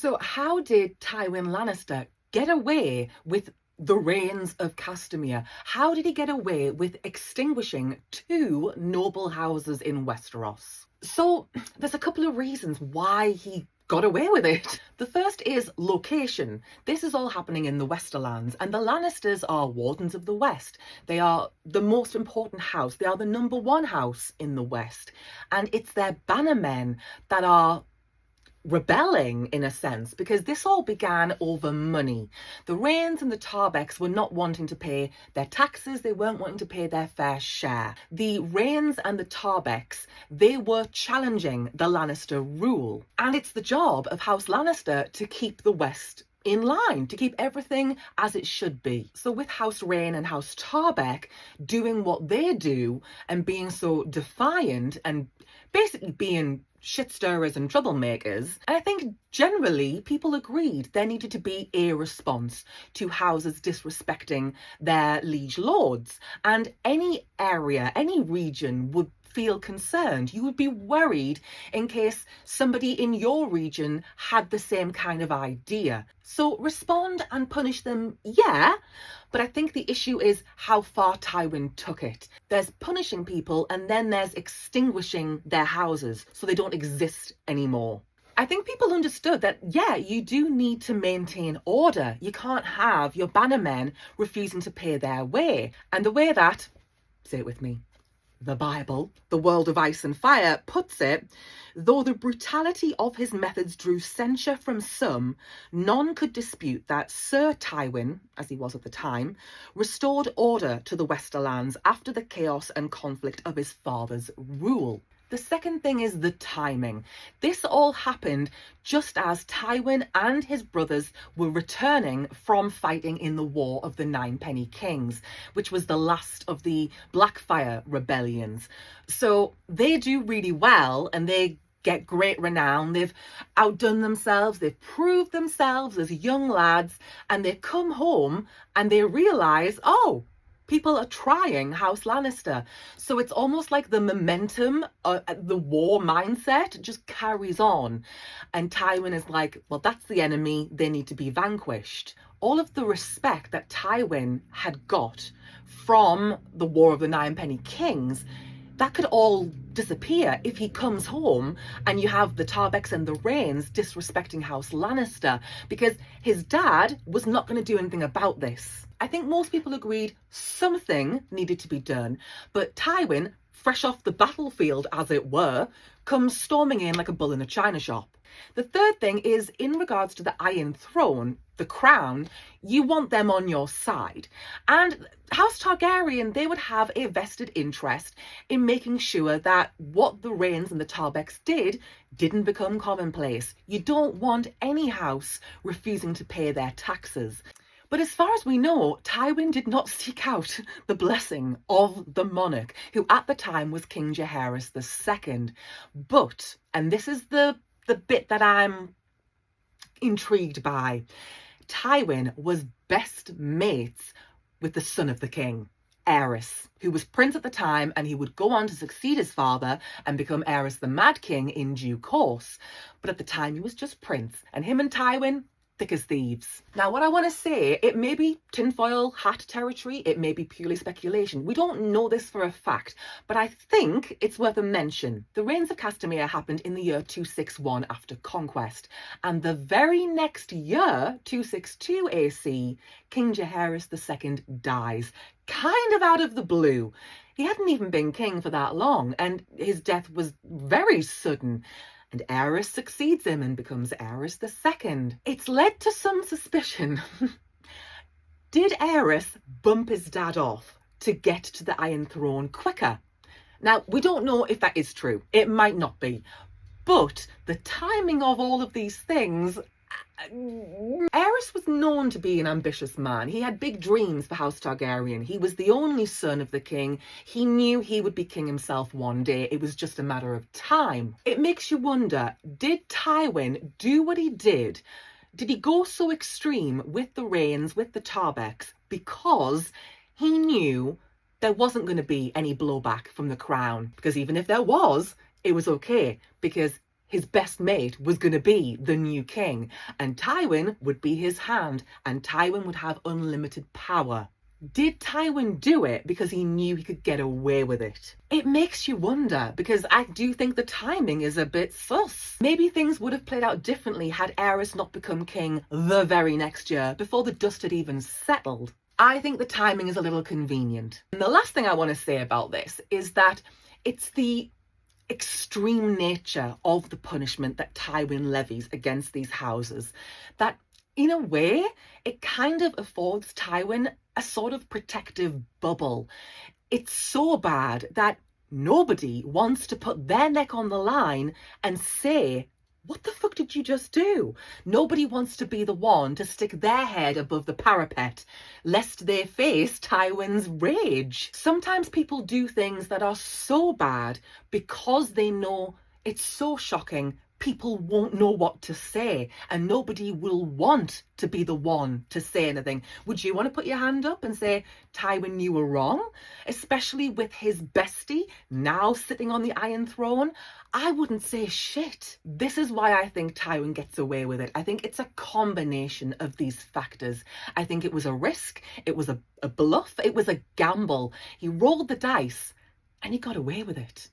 So how did Tywin Lannister get away with the Rains of Castamere? How did he get away with extinguishing two noble houses in Westeros? So there's a couple of reasons why he got away with it. The first is location. This is all happening in the Westerlands, and the Lannisters are Wardens of the West. They are the most important house. They are the number one house in the West, and it's their bannermen that are rebelling in a sense, because this all began over money. The Rains and the Tarbecks were not wanting to pay their taxes, they weren't wanting to pay their fair share. The Rains and the Tarbecks, they were challenging the Lannister rule, and it's the job of House Lannister to keep the West in line, to keep everything as it should be. So with House Rain and House Tarbeck doing what they do and being so defiant and basically being shit stirrers and troublemakers, I think generally people agreed there needed to be a response to houses disrespecting their liege lords. And any area, any region would feel concerned. You would be worried in case somebody in your region had the same kind of idea. So respond and punish them, yeah, but I think the issue is how far Tywin took it. There's punishing people and then there's extinguishing their houses so they don't exist anymore. I think people understood that, yeah, you do need to maintain order. You can't have your bannermen refusing to pay their way. And the way that, say it with me, the Bible, the world of ice and fire, puts it, though the brutality of his methods drew censure from some, none could dispute that Ser Tywin, as he was at the time, restored order to the Westerlands after the chaos and conflict of his father's rule. The second thing is the timing. This all happened just as Tywin and his brothers were returning from fighting in the War of the Ninepenny Kings, which was the last of the Blackfyre rebellions. So they do really well and they get great renown. They've outdone themselves, they've proved themselves as young lads, and they come home and they realise, oh, people are trying House Lannister. So it's almost like the momentum, the war mindset just carries on. And Tywin is like, well, that's the enemy. They need to be vanquished. All of the respect that Tywin had got from the War of the Ninepenny Kings, that could all disappear if he comes home and you have the Tarbecks and the Rains disrespecting House Lannister, because his dad was not going to do anything about this. I think most people agreed something needed to be done, but Tywin, fresh off the battlefield as it were, comes storming in like a bull in a china shop. The third thing is in regards to the Iron Throne, the crown, you want them on your side. And House Targaryen, they would have a vested interest in making sure that what the Rains and the Tarbecks didn't become commonplace. You don't want any house refusing to pay their taxes. But as far as we know, Tywin did not seek out the blessing of the monarch, who at the time was King Jaehaerys II. But, and this is the bit that I'm intrigued by, Tywin was best mates with the son of the king, Aerys, who was prince at the time, and he would go on to succeed his father and become Aerys the Mad King in due course. But at the time, he was just prince, and him and Tywin, thick as thieves. Now, what I want to say, it may be tinfoil hat territory, it may be purely speculation. We don't know this for a fact, but I think it's worth a mention. The Rains of Castamere happened in the year 261 after conquest, and the very next year, 262 AC, King Jaehaerys II dies, kind of out of the blue. He hadn't even been king for that long, and his death was very sudden. And Aerys succeeds him and becomes Aerys II. It's led to some suspicion. Did Aerys bump his dad off to get to the Iron Throne quicker? Now, we don't know if that is true. It might not be. But the timing of all of these things, Aerys was known to be an ambitious man. He had big dreams for House Targaryen. He was the only son of the king. He knew he would be king himself one day. It was just a matter of time. It makes you wonder, did Tywin do what he did? Did he go so extreme with the Rains, with the Tarbecks, because he knew there wasn't going to be any blowback from the crown? Because even if there was, it was okay, because his best mate was going to be the new king, and Tywin would be his hand, and Tywin would have unlimited power. Did Tywin do it because he knew he could get away with it? It makes you wonder, because I do think the timing is a bit sus. Maybe things would have played out differently had Aerys not become king the very next year, before the dust had even settled. I think the timing is a little convenient. And the last thing I want to say about this is that it's the extreme nature of the punishment that Tywin levies against these houses that, in a way, it kind of affords Tywin a sort of protective bubble. It's so bad that nobody wants to put their neck on the line and say, what the fuck did you just do? Nobody wants to be the one to stick their head above the parapet, lest they face Tywin's rage. Sometimes people do things that are so bad because they know it's so shocking, people won't know what to say, and nobody will want to be the one to say anything. Would you want to put your hand up and say, Tywin, you were wrong? Especially with his bestie now sitting on the Iron Throne? I wouldn't say shit. This is why I think Tywin gets away with it. I think it's a combination of these factors. I think it was a risk, it was a bluff, it was a gamble. He rolled the dice and he got away with it.